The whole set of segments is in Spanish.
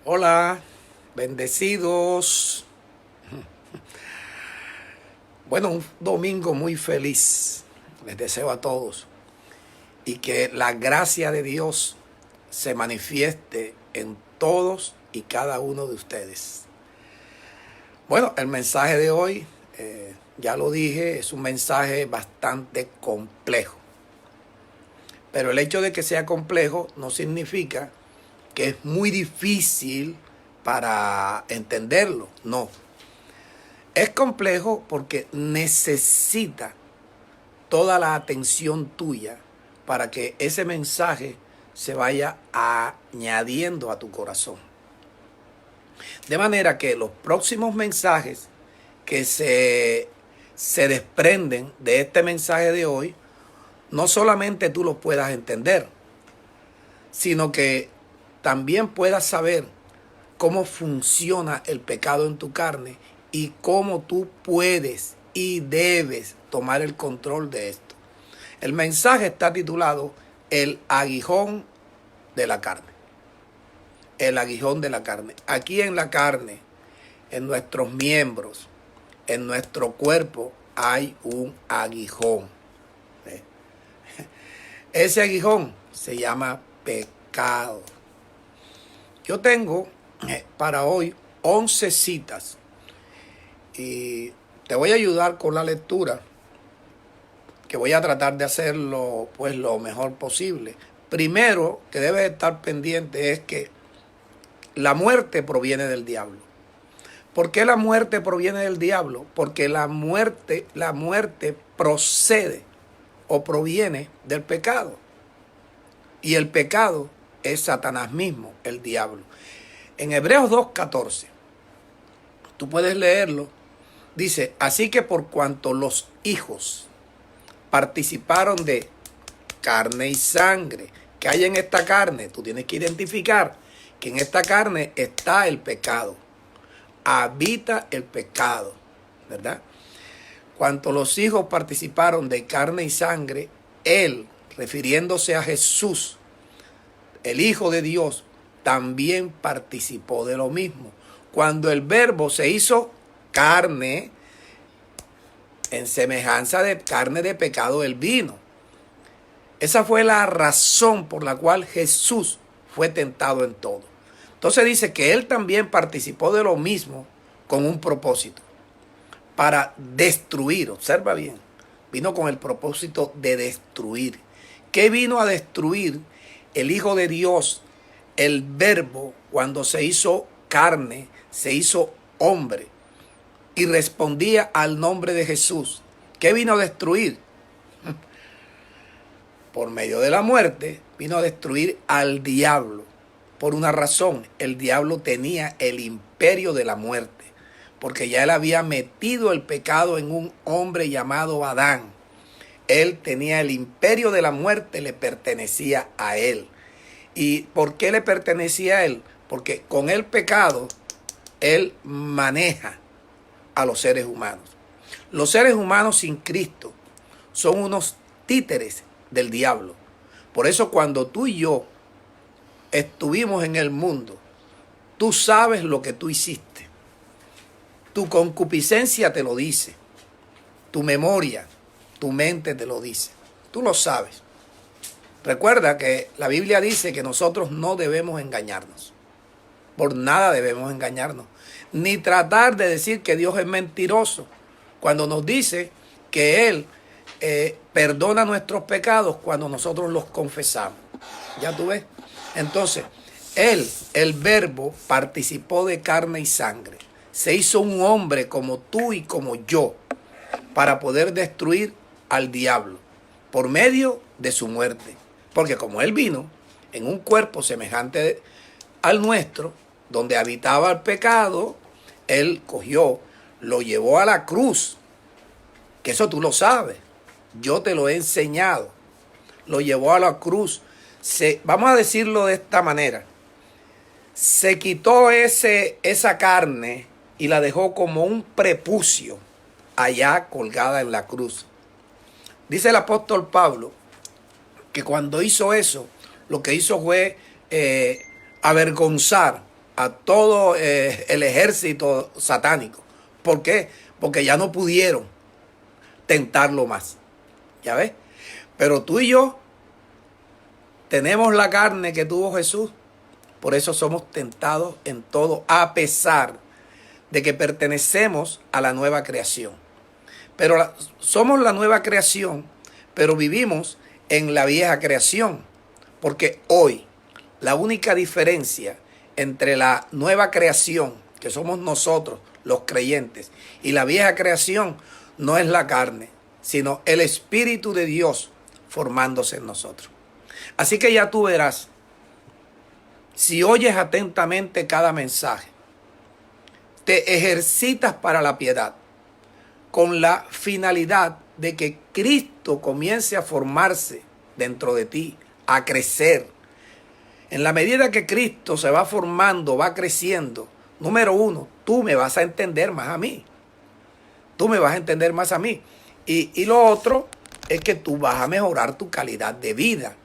Hola, bendecidos. Bueno, un domingo muy feliz. Les deseo a todos. Y que la gracia de Dios se manifieste en todos y cada uno de ustedes. Bueno, el mensaje de hoy, ya lo dije, es un mensaje bastante complejo. Pero el hecho de que sea complejo no significa que es muy difícil para entenderlo. No. Es complejo porque necesita toda la atención tuya para que ese mensaje se vaya añadiendo a tu corazón. De manera que los próximos mensajes que se desprenden de este mensaje de hoy, no solamente tú los puedas entender, sino que también puedas saber cómo funciona el pecado en tu carne y cómo tú puedes y debes tomar el control de esto. El mensaje está titulado El aguijón de la carne. El aguijón de la carne. Aquí en la carne, en nuestros miembros, en nuestro cuerpo, hay un aguijón. Ese aguijón se llama pecado. Yo tengo para hoy 11 citas y te voy a ayudar con la lectura, que voy a tratar de hacerlo pues lo mejor posible. Primero que debes estar pendiente es que la muerte proviene del diablo. ¿Por qué la muerte proviene del diablo? Porque la muerte procede o proviene del pecado. Y el pecado es Satanás mismo, el diablo. En Hebreos 2:14, tú puedes leerlo, dice, así que por cuanto los hijos participaron de carne y sangre, que hay en esta carne, tú tienes que identificar que en esta carne está el pecado, habita el pecado, ¿verdad? Cuanto los hijos participaron de carne y sangre, él, refiriéndose a Jesús, el Hijo de Dios, también participó de lo mismo. Cuando el Verbo se hizo carne, en semejanza de carne de pecado, él vino. Esa fue la razón por la cual Jesús fue tentado en todo. Entonces dice que él también participó de lo mismo con un propósito, para destruir. Observa bien, vino con el propósito de destruir. ¿Qué vino a destruir el Hijo de Dios? El Verbo, cuando se hizo carne, se hizo hombre y respondía al nombre de Jesús. ¿Qué vino a destruir? Por medio de la muerte, vino a destruir al diablo. Por una razón, el diablo tenía el imperio de la muerte, porque ya él había metido el pecado en un hombre llamado Adán. Él tenía el imperio de la muerte, le pertenecía a él. ¿Y por qué le pertenecía a él? Porque con el pecado, él maneja a los seres humanos. Los seres humanos sin Cristo son unos títeres del diablo. Por eso cuando tú y yo estuvimos en el mundo, tú sabes lo que tú hiciste. Tu concupiscencia te lo dice. Tu memoria, tu mente te lo dice. Tú lo sabes. Recuerda que la Biblia dice que nosotros no debemos engañarnos. Por nada debemos engañarnos. Ni tratar de decir que Dios es mentiroso cuando nos dice que Él perdona nuestros pecados cuando nosotros los confesamos. ¿Ya tú ves? Entonces, Él, el Verbo, participó de carne y sangre. Se hizo un hombre como tú y como yo para poder destruir al diablo por medio de su muerte. Porque como Él vino en un cuerpo semejante al nuestro, donde habitaba el pecado, Él cogió, lo llevó a la cruz, que eso tú lo sabes, yo te lo he enseñado, lo llevó a la cruz, vamos a decirlo de esta manera, se quitó esa carne y la dejó como un prepucio allá colgada en la cruz. Dice el apóstol Pablo que cuando hizo eso, lo que hizo fue avergonzar a todo el ejército satánico. ¿Por qué? Porque ya no pudieron tentarlo más. ¿Ya ves? Pero tú y yo tenemos la carne que tuvo Jesús. Por eso somos tentados en todo, a pesar de que pertenecemos a la nueva creación. Pero somos la nueva creación, pero vivimos en la vieja creación. Porque hoy la única diferencia entre la nueva creación, que somos nosotros, los creyentes, y la vieja creación, no es la carne, sino el Espíritu de Dios formándose en nosotros. Así que ya tú verás, si oyes atentamente cada mensaje, te ejercitas para la piedad, con la finalidad de que Cristo comience a formarse dentro de ti, a crecer. En la medida que Cristo se va formando, va creciendo, número uno, tú me vas a entender más a mí. Tú me vas a entender más a mí. Y lo otro es que tú vas a mejorar tu calidad de vida.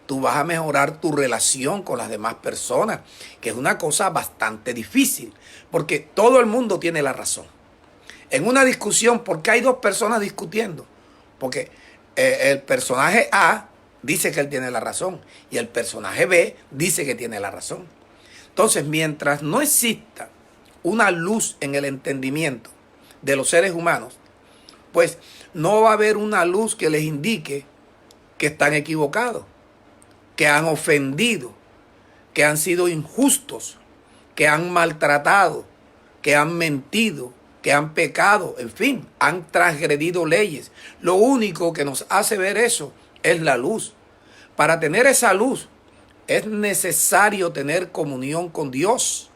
Tú vas a mejorar tu relación con las demás personas, que es una cosa bastante difícil, porque todo el mundo tiene la razón. En una discusión, ¿por qué hay dos personas discutiendo? Porque el personaje A dice que él tiene la razón y el personaje B dice que tiene la razón. Entonces, mientras no exista una luz en el entendimiento de los seres humanos, pues no va a haber una luz que les indique que están equivocados, que han ofendido, que han sido injustos, que han maltratado, que han mentido, que han pecado, en fin, han transgredido leyes. Lo único que nos hace ver eso es la luz. Para tener esa luz es necesario tener comunión con Dios.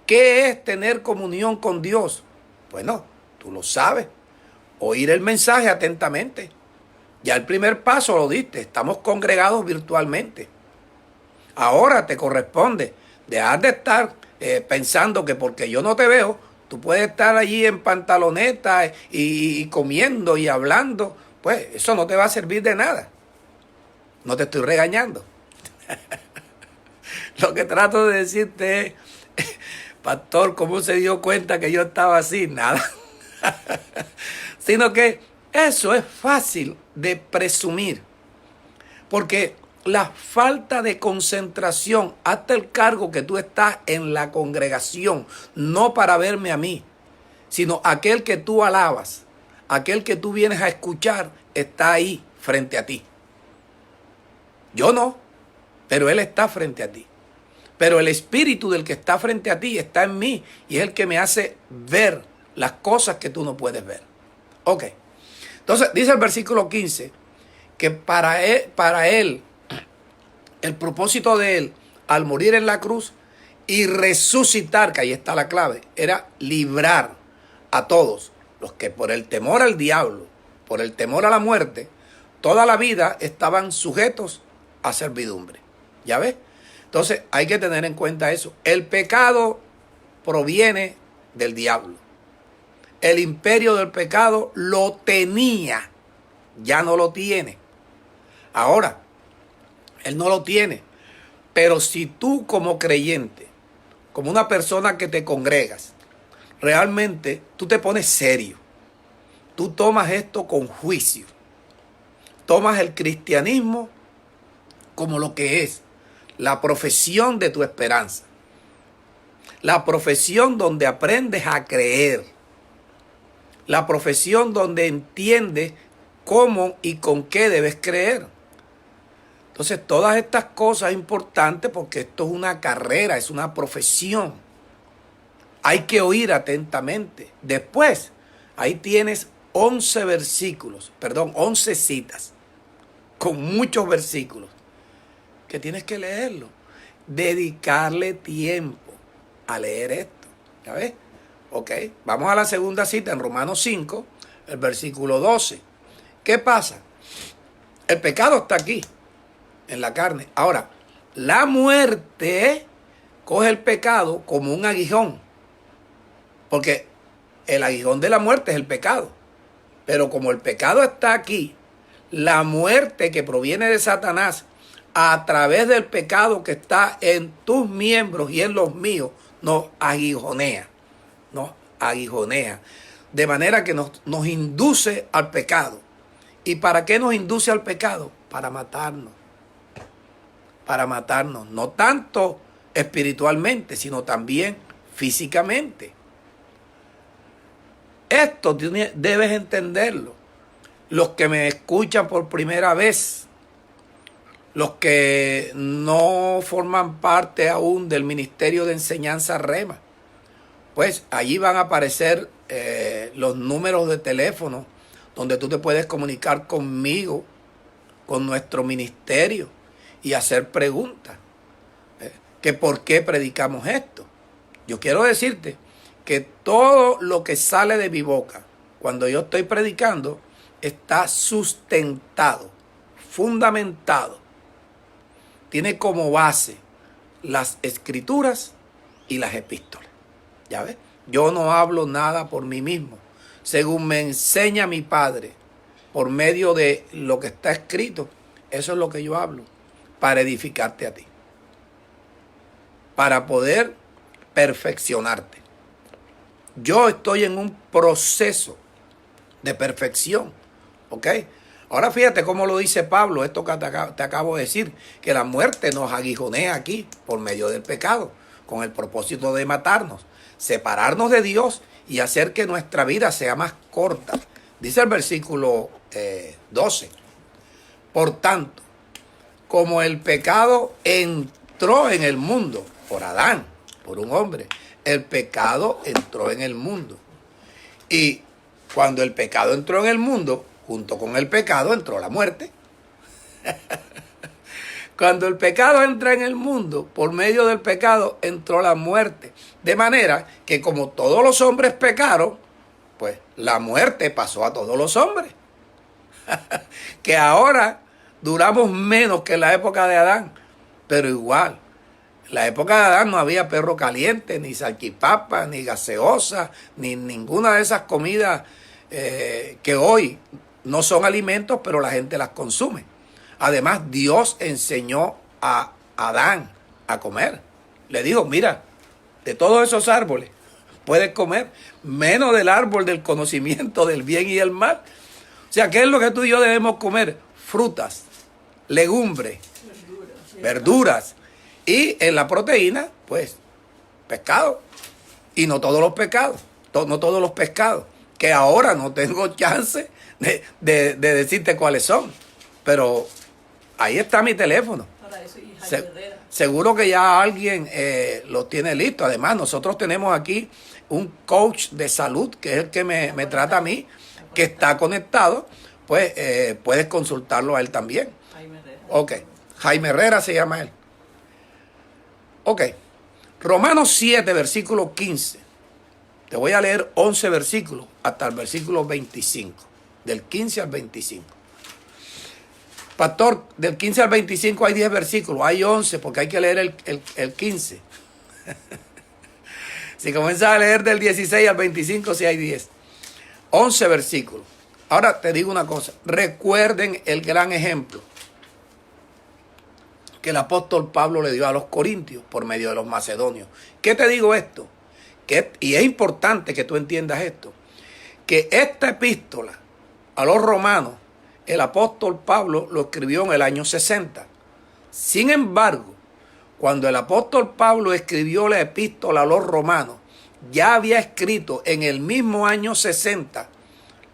¿Qué es tener comunión con Dios? Bueno, tú lo sabes. Oír el mensaje atentamente. Ya el primer paso lo diste. Estamos congregados virtualmente. Ahora te corresponde dejar de estar pensando que porque yo no te veo, tú puedes estar allí en pantaloneta y comiendo y hablando. Pues eso no te va a servir de nada. No te estoy regañando. Lo que trato de decirte es, pastor, ¿cómo se dio cuenta que yo estaba así? Nada. Sino que eso es fácil de presumir. Porque la falta de concentración, hasta el cargo que tú estás en la congregación, no para verme a mí, sino aquel que tú alabas, aquel que tú vienes a escuchar, está ahí frente a ti. Yo no, pero Él está frente a ti. Pero el espíritu del que está frente a ti está en mí y es el que me hace ver las cosas que tú no puedes ver. Ok. Entonces dice el versículo 15 que para él, el propósito de Él al morir en la cruz y resucitar, que ahí está la clave, era librar a todos los que por el temor al diablo, por el temor a la muerte, toda la vida estaban sujetos a servidumbre. ¿Ya ves? Entonces hay que tener en cuenta eso. El pecado proviene del diablo. El imperio del pecado lo tenía, ya no lo tiene. Ahora, él no lo tiene. Pero si tú como creyente, como una persona que te congregas, realmente tú te pones serio. Tú tomas esto con juicio. Tomas el cristianismo como lo que es, la profesión de tu esperanza. La profesión donde aprendes a creer. La profesión donde entiendes cómo y con qué debes creer. Entonces, todas estas cosas son importantes porque esto es una carrera, es una profesión. Hay que oír atentamente. Después, ahí tienes 11 citas, con muchos versículos, que tienes que leerlo. Dedicarle tiempo a leer esto. ¿Ya ves? Ok, vamos a la segunda cita en Romanos 5, el versículo 12. ¿Qué pasa? El pecado está aquí, en la carne. Ahora, la muerte coge el pecado como un aguijón, porque el aguijón de la muerte es el pecado. Pero como el pecado está aquí, la muerte que proviene de Satanás a través del pecado que está en tus miembros y en los míos, nos aguijonea, nos aguijonea. De manera que nos induce al pecado. ¿Y para qué nos induce al pecado? Para matarnos. Para matarnos. No tanto espiritualmente, sino también físicamente. Esto debes entenderlo. Los que me escuchan por primera vez, los que no forman parte aún del Ministerio de Enseñanza Rema, pues allí van a aparecer los números de teléfono donde tú te puedes comunicar conmigo, con nuestro ministerio y hacer preguntas. Que por qué predicamos esto. Yo quiero decirte que todo lo que sale de mi boca cuando yo estoy predicando está sustentado, fundamentado. Tiene como base las escrituras y las epístolas. ¿Ya ves? Yo no hablo nada por mí mismo. Según me enseña mi Padre, por medio de lo que está escrito, eso es lo que yo hablo, para edificarte a ti, para poder perfeccionarte. Yo estoy en un proceso de perfección, ¿ok? Ahora fíjate cómo lo dice Pablo, esto que te acabo de decir, que la muerte nos aguijonea aquí por medio del pecado, con el propósito de matarnos, separarnos de Dios y hacer que nuestra vida sea más corta. Dice el versículo 12. Por tanto, como el pecado entró en el mundo por Adán, por un hombre, el pecado entró en el mundo. Y cuando el pecado entró en el mundo, junto con el pecado entró la muerte. Cuando el pecado entra en el mundo, por medio del pecado entró la muerte. De manera que como todos los hombres pecaron, pues la muerte pasó a todos los hombres. Que ahora duramos menos que en la época de Adán, pero igual. En la época de Adán no había perro caliente, ni salchipapa, ni gaseosa, ni ninguna de esas comidas que hoy no son alimentos, pero la gente las consume. Además, Dios enseñó a Adán a comer. Le dijo, mira, de todos esos árboles puedes comer, menos del árbol del conocimiento del bien y del mal. O sea, ¿qué es lo que tú y yo debemos comer? Frutas, legumbres, verduras. Y en la proteína, pues, pescado. Y no todos los pescados, no todos los pescados, que ahora no tengo chance de decirte cuáles son. Pero ahí está mi teléfono. Para eso y Seguro que ya alguien lo tiene listo. Además, nosotros tenemos aquí un coach de salud, que es el que me trata a mí, que está conectado. Pues puedes consultarlo a él también. Jaime Herrera. Ok, Jaime Herrera se llama él. Ok, Romanos 7, versículo 15. Te voy a leer 11 versículos hasta el versículo 25. Del 15 al 25. Pastor, del 15 al 25 hay 10 versículos. Hay 11 porque hay que leer el 15. Si comienzas a leer del 16 al 25, sí hay 10. 11 versículos. Ahora te digo una cosa. Recuerden el gran ejemplo que el apóstol Pablo le dio a los corintios por medio de los macedonios. ¿Qué te digo esto? Y es importante que tú entiendas esto, que esta epístola a los romanos, el apóstol Pablo lo escribió en el año 60. Sin embargo, cuando el apóstol Pablo escribió la epístola a los romanos, ya había escrito en el mismo año 60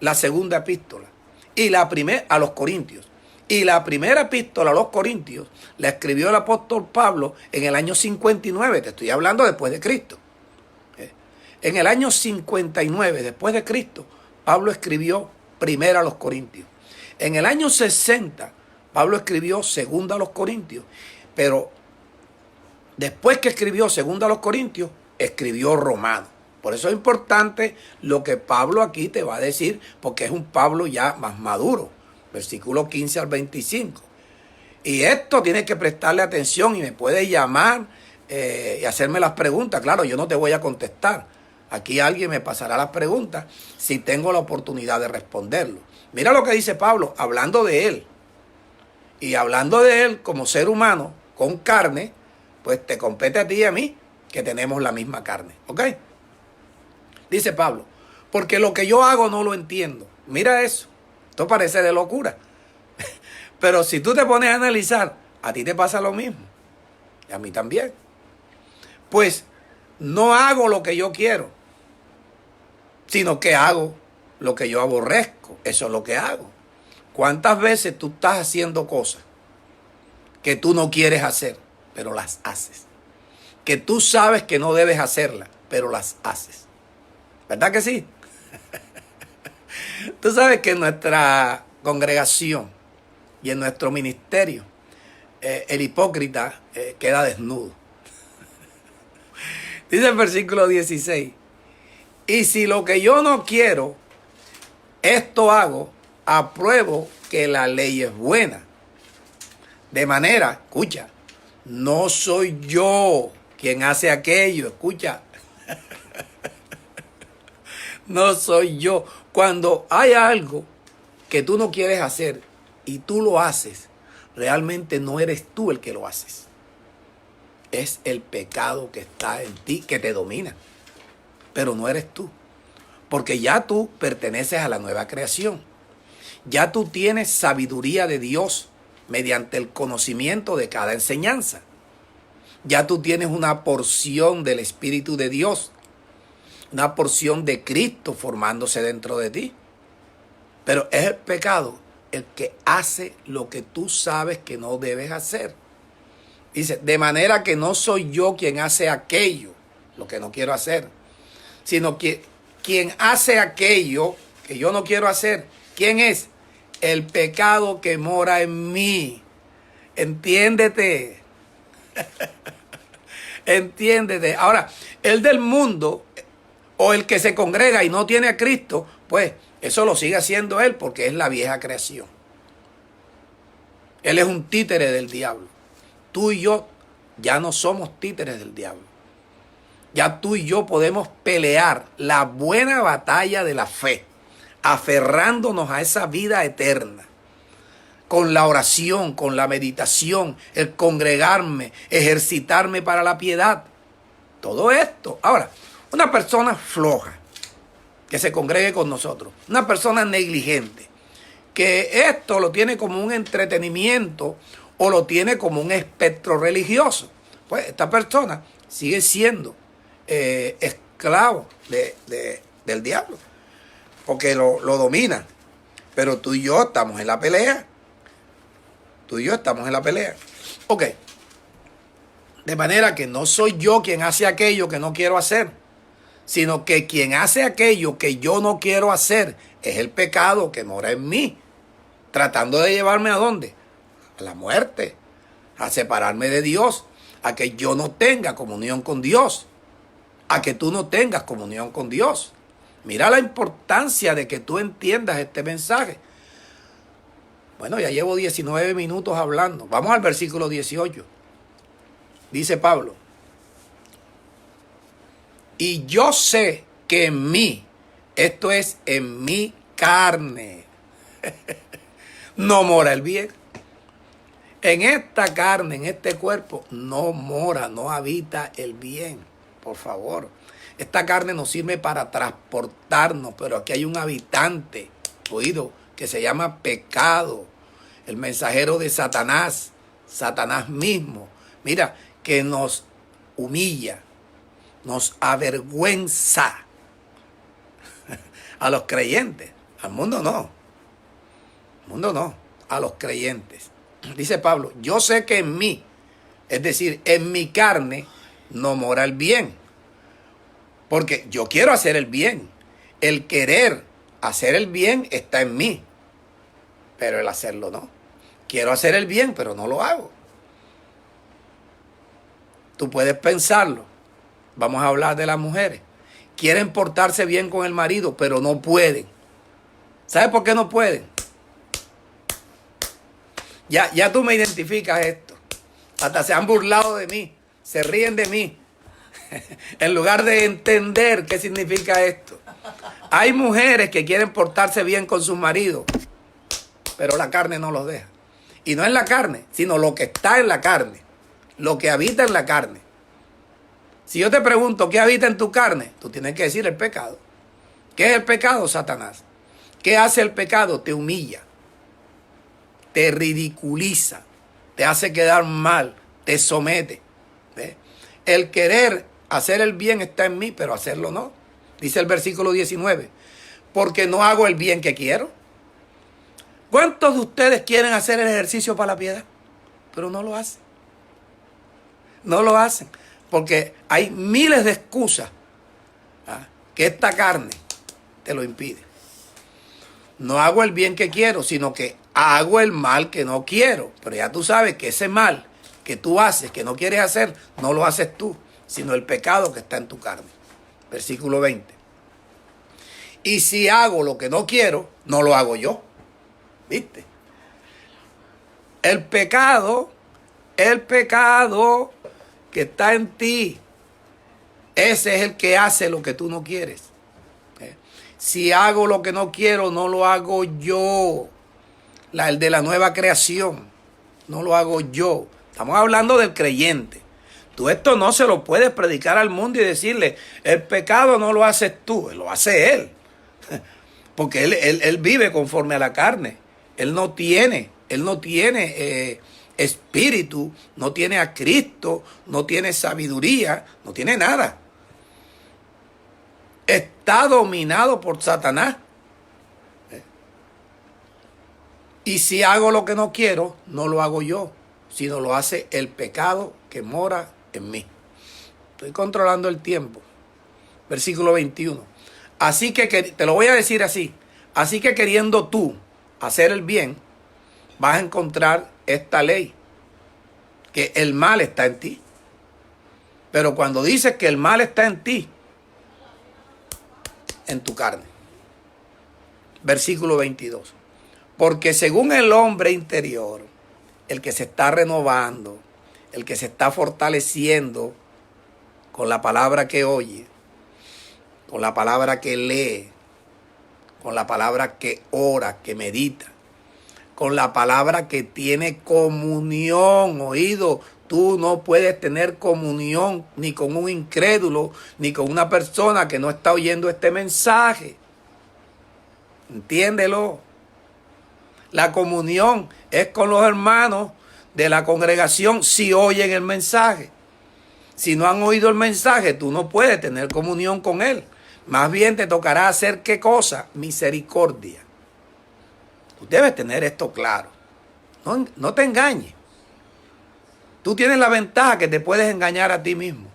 la segunda epístola y la primera a los corintios. Y la primera epístola a los corintios la escribió el apóstol Pablo en el año 59, te estoy hablando después de Cristo. En el año 59 después de Cristo, Pablo escribió primera a los corintios. En el año 60, Pablo escribió segunda a los corintios. Pero después que escribió segunda a los corintios, escribió Romano. Por eso es importante lo que Pablo aquí te va a decir, porque es un Pablo ya más maduro. Versículo 15 al 25. Y esto tienes que prestarle atención y me puedes llamar y hacerme las preguntas. Claro, yo no te voy a contestar. Aquí alguien me pasará las preguntas si tengo la oportunidad de responderlo. Mira lo que dice Pablo, hablando de él. Y hablando de él como ser humano, con carne, pues te compete a ti y a mí, que tenemos la misma carne. ¿Ok? Dice Pablo, porque lo que yo hago no lo entiendo. Mira eso. Esto parece de locura. Pero si tú te pones a analizar, a ti te pasa lo mismo. Y a mí también. Pues no hago lo que yo quiero, sino que hago lo que yo aborrezco. Eso es lo que hago. ¿Cuántas veces tú estás haciendo cosas que tú no quieres hacer, pero las haces? Que tú sabes que no debes hacerlas, pero las haces. ¿Verdad que sí? Tú sabes que en nuestra congregación y en nuestro ministerio, el hipócrita queda desnudo. Dice el versículo 16, y si lo que yo no quiero, esto hago, apruebo que la ley es buena. De manera, escucha, no soy yo quien hace aquello, escucha. No soy yo. Cuando hay algo que tú no quieres hacer y tú lo haces, realmente no eres tú el que lo haces. Es el pecado que está en ti, que te domina. Pero no eres tú. Porque ya tú perteneces a la nueva creación. Ya tú tienes sabiduría de Dios mediante el conocimiento de cada enseñanza. Ya tú tienes una porción del Espíritu de Dios, una porción de Cristo formándose dentro de ti. Pero es el pecado el que hace lo que tú sabes que no debes hacer. Dice, de manera que no soy yo quien hace aquello, lo que no quiero hacer, sino que quien hace aquello que yo no quiero hacer. ¿Quién es? El pecado que mora en mí. Entiéndete. Entiéndete. Ahora, el del mundo o el que se congrega y no tiene a Cristo, pues eso lo sigue haciendo él porque es la vieja creación. Él es un títere del diablo. Tú y yo ya no somos títeres del diablo. Ya tú y yo podemos pelear la buena batalla de la fe, aferrándonos a esa vida eterna, con la oración, con la meditación, el congregarme, ejercitarme para la piedad. Todo esto. Ahora, una persona floja que se congregue con nosotros, una persona negligente, que esto lo tiene como un entretenimiento o lo tiene como un espectro religioso, pues esta persona sigue siendo esclavo del diablo, porque lo domina. Pero tú y yo estamos en la pelea. Tú y yo estamos en la pelea. Ok. De manera que no soy yo quien hace aquello que no quiero hacer, sino que quien hace aquello que yo no quiero hacer es el pecado que mora en mí, tratando de llevarme ¿a dónde? A la muerte, a separarme de Dios, a que yo no tenga comunión con Dios, a que tú no tengas comunión con Dios. Mira la importancia de que tú entiendas este mensaje. Bueno, ya llevo 19 minutos hablando. Vamos al versículo 18. Dice Pablo, y yo sé que en mí, esto es en mi carne, no mora el bien. En esta carne, en este cuerpo, no mora, no habita el bien. Por favor, esta carne nos sirve para transportarnos, pero aquí hay un habitante, oído, que se llama pecado, el mensajero de Satanás, Satanás mismo. Mira, que nos humilla, nos avergüenza a los creyentes. Al mundo no. Al mundo no. A los creyentes. Dice Pablo, yo sé que en mí, es decir, en mi carne, no mora el bien. Porque yo quiero hacer el bien. El querer hacer el bien está en mí. Pero el hacerlo no. Quiero hacer el bien, pero no lo hago. Tú puedes pensarlo. Vamos a hablar de las mujeres. Quieren portarse bien con el marido, pero no pueden. ¿Sabes por qué no pueden? Ya tú me identificas esto. Hasta se han burlado de mí. Se ríen de mí. En lugar de entender qué significa esto. Hay mujeres que quieren portarse bien con sus maridos, pero la carne no los deja. Y no en la carne, sino lo que está en la carne, lo que habita en la carne. Si yo te pregunto qué habita en tu carne, tú tienes que decir el pecado. ¿Qué es el pecado, Satanás? ¿Qué hace el pecado? Te humilla, te ridiculiza, te hace quedar mal, te somete. ¿Ves? El querer hacer el bien está en mí, pero hacerlo no. Dice el versículo 19, porque no hago el bien que quiero. ¿Cuántos de ustedes quieren hacer el ejercicio para la piedad? Pero no lo hacen. No lo hacen, porque hay miles de excusas que esta carne te lo impide. No hago el bien que quiero, sino que hago el mal que no quiero. Pero ya tú sabes que ese mal que tú haces, que no quieres hacer, no lo haces tú, sino el pecado que está en tu carne. Versículo 20. Y si hago lo que no quiero, no lo hago yo. ¿Viste? El pecado que está en ti, ese es el que hace lo que tú no quieres. Si hago lo que no quiero, no lo hago yo. El de la nueva creación, no lo hago yo. Estamos hablando del creyente. Tú esto no se lo puedes predicar al mundo y decirle, el pecado no lo haces tú, lo hace él. Porque él vive conforme a la carne. Él no tiene espíritu, no tiene a Cristo, no tiene sabiduría, no tiene nada. Está dominado por Satanás. Y si hago lo que no quiero, no lo hago yo, sino lo hace el pecado que mora en mí. Estoy controlando el tiempo. Versículo 21. Así que, te lo voy a decir así, así que queriendo tú hacer el bien, vas a encontrar esta ley, que el mal está en ti. Pero cuando dices que el mal está en ti, en tu carne. Versículo 22. Porque según el hombre interior, el que se está renovando, el que se está fortaleciendo con la palabra que oye, con la palabra que lee, con la palabra que ora, que medita, con la palabra que tiene comunión, oído. Tú no puedes tener comunión ni con un incrédulo, ni con una persona que no está oyendo este mensaje. Entiéndelo. La comunión es con los hermanos de la congregación si oyen el mensaje. Si no han oído el mensaje, tú no puedes tener comunión con él. Más bien te tocará hacer ¿qué cosa? Misericordia. Tú debes tener esto claro. No te engañes. Tú tienes la ventaja que te puedes engañar a ti mismo,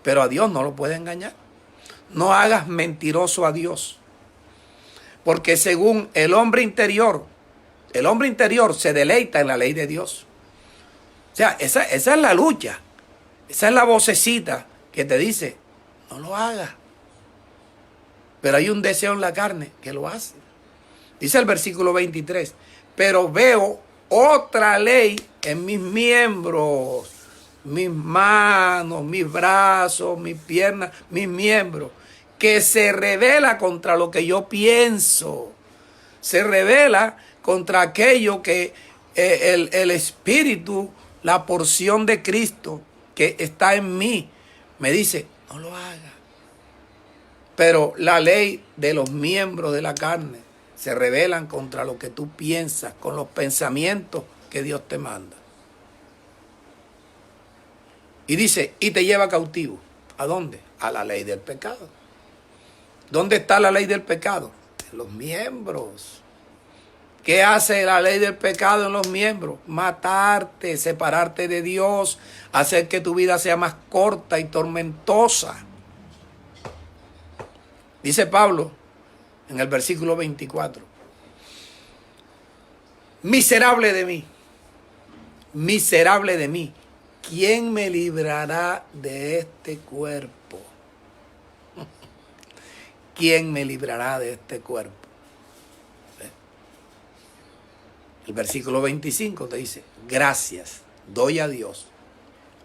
pero a Dios no lo puedes engañar. No hagas mentiroso a Dios, porque según el hombre interior se deleita en la ley de Dios. O sea, esa es la lucha, esa es la vocecita que te dice, no lo hagas. Pero hay un deseo en la carne que lo hace. Dice el versículo 23, pero veo otra ley en mis miembros, mis manos, mis brazos, mis piernas, mis miembros, que se revela contra lo que yo pienso. Se revela contra aquello que el Espíritu, la porción de Cristo que está en mí, me dice, no lo haga. Pero la ley de los miembros de la carne se rebelan contra lo que tú piensas, con los pensamientos que Dios te manda. Y dice, y te lleva cautivo. ¿A dónde? A la ley del pecado. ¿Dónde está la ley del pecado? En los miembros. ¿Qué hace la ley del pecado en los miembros? Matarte, separarte de Dios, hacer que tu vida sea más corta y tormentosa. Dice Pablo en el versículo 24. Miserable de mí, ¿quién me librará de este cuerpo? ¿Quién me librará de este cuerpo? El versículo 25 te dice, gracias doy a Dios.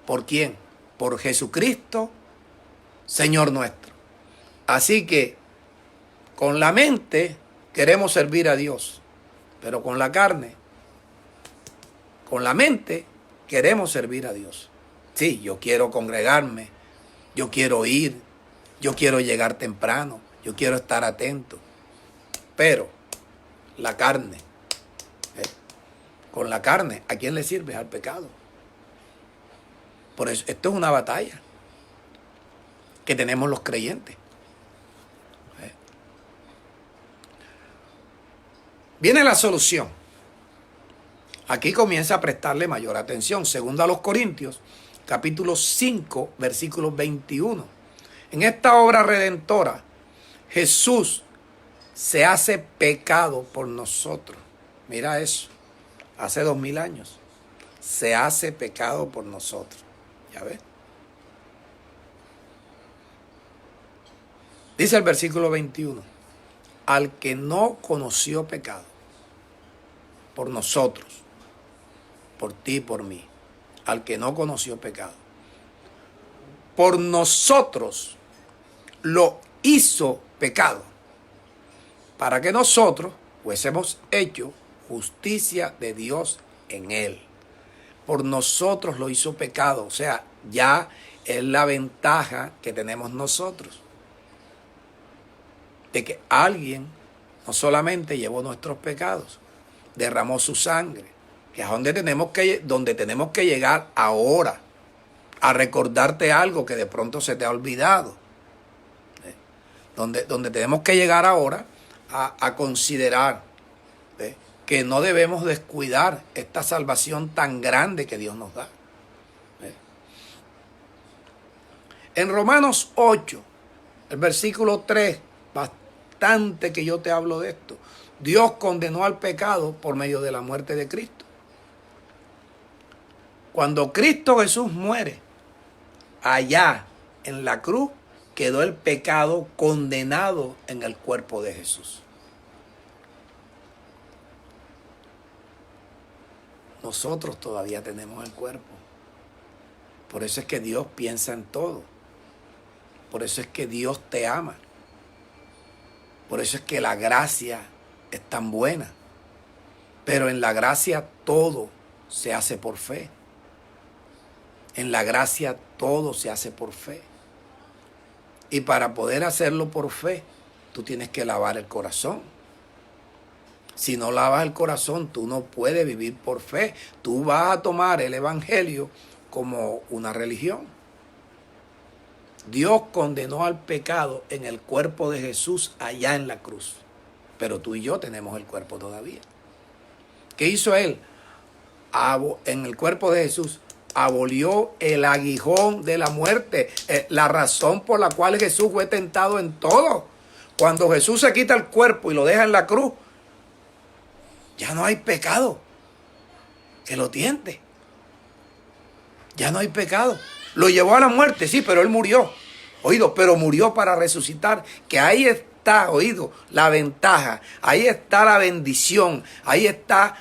¿Por quién? Por Jesucristo, Señor nuestro. Así que con la mente queremos servir a Dios, pero con la carne Con la mente queremos servir a Dios. Sí, yo quiero congregarme, yo quiero ir, yo quiero llegar temprano, yo quiero estar atento. Pero la carne, con la carne, ¿a quién le sirve? Al pecado. Por eso, esto es una batalla que tenemos los creyentes. Viene la solución. Aquí comienza a prestarle mayor atención. Segundo a los Corintios, capítulo 5, versículo 21. En esta obra redentora, Jesús se hace pecado por nosotros. Mira eso. Hace 2000 años. Se hace pecado por nosotros. ¿Ya ves? Dice el versículo 21. Al que no conoció pecado, por nosotros, por ti y por mí, al que no conoció pecado, por nosotros lo hizo pecado, para que nosotros fuésemos hecho justicia de Dios en él. Por nosotros lo hizo pecado, o sea, ya es la ventaja que tenemos nosotros, de que alguien no solamente llevó nuestros pecados, derramó su sangre, que es donde tenemos que llegar ahora, a recordarte algo que de pronto se te ha olvidado. Donde tenemos que llegar ahora a considerar que no debemos descuidar esta salvación tan grande que Dios nos da. En Romanos 8, el versículo 3, bastante que yo te hablo de esto. Dios condenó al pecado por medio de la muerte de Cristo. Cuando Cristo Jesús muere, allá en la cruz quedó el pecado condenado en el cuerpo de Jesús. Nosotros todavía tenemos el cuerpo. Por eso es que Dios piensa en todo. Por eso es que Dios te ama. Por eso es que la gracia es tan buena. Pero en la gracia todo se hace por fe. En la gracia todo se hace por fe. Y para poder hacerlo por fe, tú tienes que lavar el corazón. Si no lavas el corazón, tú no puedes vivir por fe. Tú vas a tomar el evangelio como una religión. Dios condenó al pecado en el cuerpo de Jesús allá en la cruz. Pero tú y yo tenemos el cuerpo todavía. ¿Qué hizo Él? En el cuerpo de Jesús abolió el aguijón de la muerte, la razón por la cual Jesús fue tentado en todo. Cuando Jesús se quita el cuerpo y lo deja en la cruz, ya no hay pecado que lo tiente. Ya no hay pecado. Lo llevó a la muerte, sí, pero Él murió. Oído, pero murió para resucitar. Que ahí está, oído, la ventaja. Ahí está la bendición. Ahí está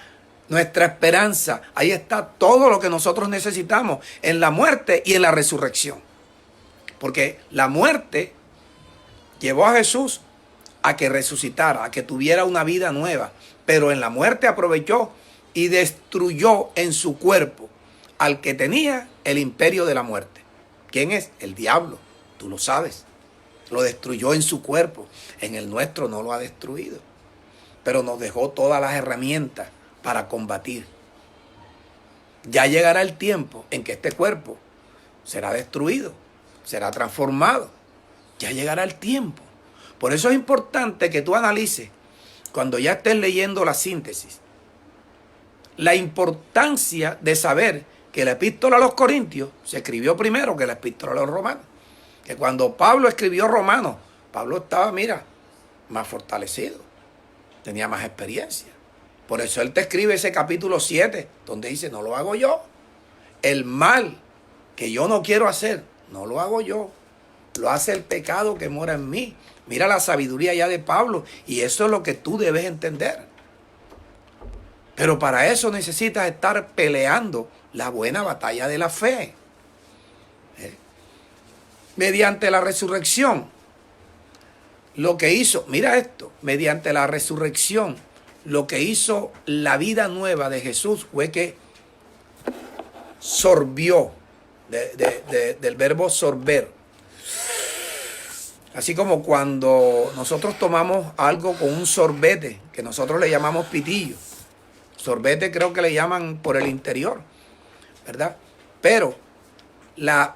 nuestra esperanza. Ahí está todo lo que nosotros necesitamos en la muerte y en la resurrección. Porque la muerte llevó a Jesús a que resucitara, a que tuviera una vida nueva. Pero en la muerte aprovechó y destruyó en su cuerpo al que tenía el imperio de la muerte. ¿Quién es? El diablo. Tú lo sabes. Lo destruyó en su cuerpo. En el nuestro no lo ha destruido. Pero nos dejó todas las herramientas para combatir. Ya llegará el tiempo en que este cuerpo será destruido, será transformado. Ya llegará el tiempo. Por eso es importante que tú analices, cuando ya estés leyendo la síntesis, la importancia de saber que la epístola a los Corintios se escribió primero que la epístola a los Romanos. Que cuando Pablo escribió Romanos, Pablo estaba, mira, más fortalecido, tenía más experiencia. Por eso él te escribe ese capítulo 7, donde dice, no lo hago yo. El mal que yo no quiero hacer, no lo hago yo. Lo hace el pecado que mora en mí. Mira la sabiduría ya de Pablo, y eso es lo que tú debes entender. Pero para eso necesitas estar peleando la buena batalla de la fe. Mediante la resurrección, lo que hizo, mira esto, mediante la resurrección, lo que hizo la vida nueva de Jesús fue que sorbió, del verbo sorber. Así como cuando nosotros tomamos algo con un sorbete, que nosotros le llamamos pitillo. Sorbete creo que le llaman por el interior, ¿verdad? Pero la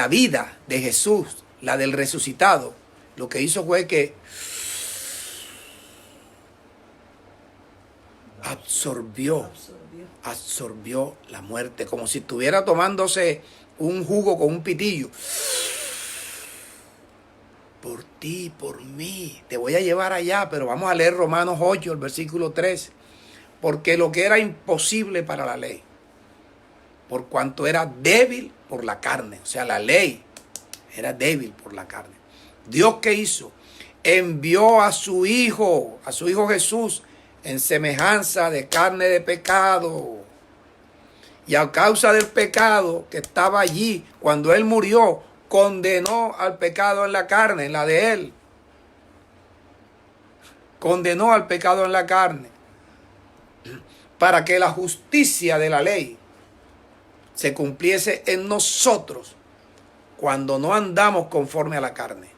vida de Jesús, la del resucitado, lo que hizo fue que absorbió la muerte, como si estuviera tomándose un jugo con un pitillo. Por ti, por mí, te voy a llevar allá, pero vamos a leer Romanos 8, el versículo 13. Porque lo que era imposible para la ley, por cuanto era débil por la carne, o sea, la ley era débil por la carne. ¿Dios qué hizo? Envió a su Hijo Jesús, en semejanza de carne de pecado. Y a causa del pecado que estaba allí, cuando Él murió, condenó al pecado en la carne, en la de Él. Condenó al pecado en la carne, para que la justicia de la ley se cumpliese en nosotros cuando no andamos conforme a la carne.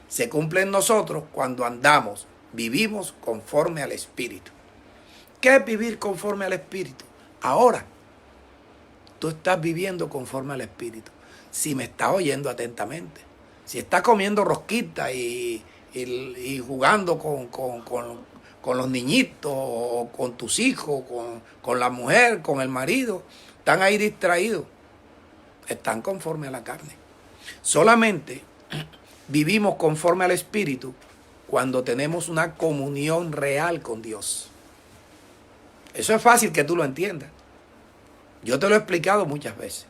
Se cumple en nosotros cuando andamos, vivimos conforme al Espíritu. ¿Qué es vivir conforme al Espíritu? Ahora, tú estás viviendo conforme al Espíritu. Si me estás oyendo atentamente, si estás comiendo rosquita y jugando con los niñitos, o con tus hijos, con la mujer, con el marido, están ahí distraídos, están conforme a la carne. Solamente vivimos conforme al Espíritu cuando tenemos una comunión real con Dios. Eso es fácil que tú lo entiendas. Yo te lo he explicado muchas veces.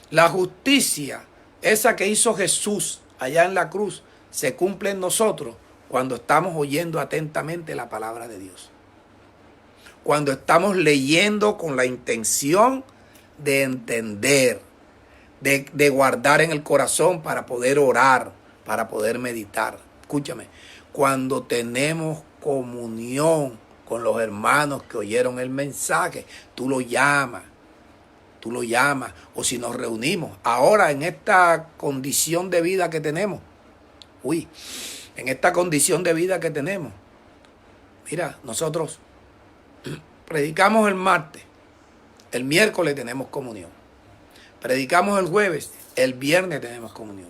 La justicia, esa que hizo Jesús allá en la cruz, se cumple en nosotros cuando estamos oyendo atentamente la palabra de Dios. Cuando estamos leyendo con la intención de entender, de guardar en el corazón para poder orar, para poder meditar. Escúchame, cuando tenemos comunión con los hermanos que oyeron el mensaje, tú lo llamas, o si nos reunimos ahora en esta condición de vida que tenemos, en esta condición de vida que tenemos, mira, nosotros predicamos el martes, el miércoles tenemos comunión, predicamos el jueves, el viernes tenemos comunión,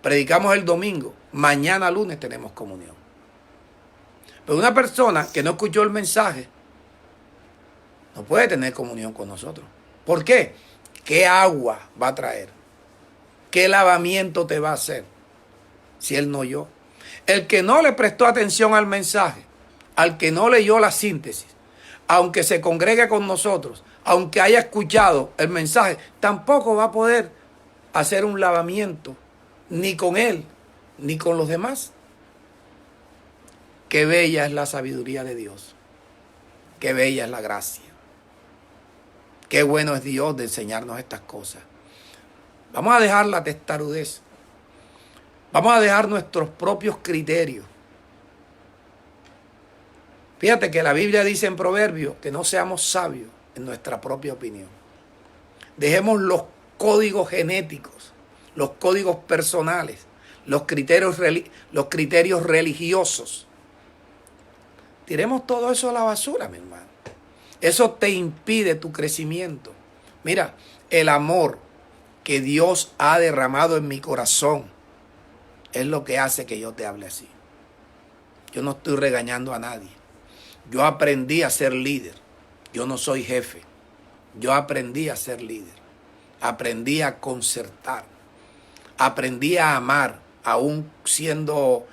predicamos el domingo, mañana lunes tenemos comunión. Pero una persona que no escuchó el mensaje no puede tener comunión con nosotros. ¿Por qué? ¿Qué agua va a traer? ¿Qué lavamiento te va a hacer si él no oyó? El que no le prestó atención al mensaje, al que no leyó la síntesis, aunque se congregue con nosotros, aunque haya escuchado el mensaje, tampoco va a poder hacer un lavamiento, ni con él, ni con los demás. Qué bella es la sabiduría de Dios. Qué bella es la gracia. Qué bueno es Dios de enseñarnos estas cosas. Vamos a dejar la testarudez. Vamos a dejar nuestros propios criterios. Fíjate que la Biblia dice en Proverbios que no seamos sabios en nuestra propia opinión. Dejemos los códigos genéticos, los códigos personales, los criterios religiosos. Tiremos todo eso a la basura, mi hermano. Eso te impide tu crecimiento. Mira, el amor que Dios ha derramado en mi corazón es lo que hace que yo te hable así. Yo no estoy regañando a nadie. Yo aprendí a ser líder. Yo no soy jefe. Yo aprendí a ser líder. Aprendí a concertar. Aprendí a amar, aún siendo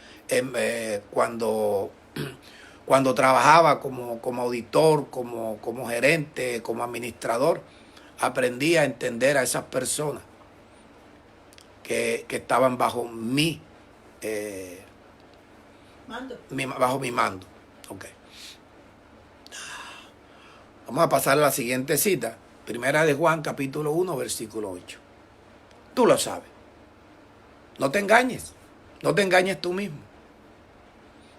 cuando trabajaba como auditor, como gerente, como administrador, aprendí a entender a esas personas que estaban bajo bajo mi mando. Okay. Vamos a pasar a la siguiente cita. Primera de Juan, capítulo 1, versículo 8. Tú lo sabes. No te engañes. No te engañes tú mismo.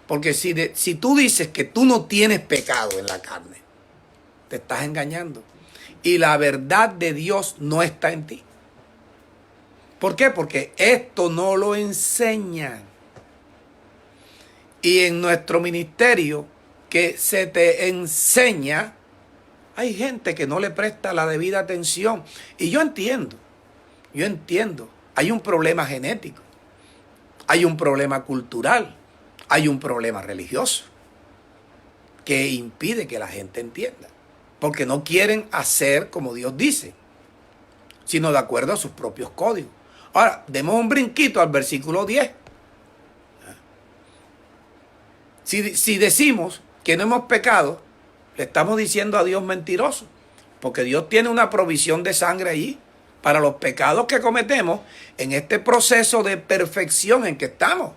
Porque si tú dices que tú no tienes pecado en la carne, te estás engañando. y la verdad de Dios no está en ti. ¿Por qué? Porque esto no lo enseñan. Y en nuestro ministerio que se te enseña, hay gente que no le presta la debida atención. Y yo entiendo, hay un problema genético, hay un problema cultural, hay un problema religioso que impide que la gente entienda. Porque no quieren hacer como Dios dice, sino de acuerdo a sus propios códigos. Ahora, demos un brinquito al versículo 10. Si decimos que no hemos pecado, le estamos diciendo a Dios mentiroso, porque Dios tiene una provisión de sangre allí para los pecados que cometemos en este proceso de perfección en que estamos.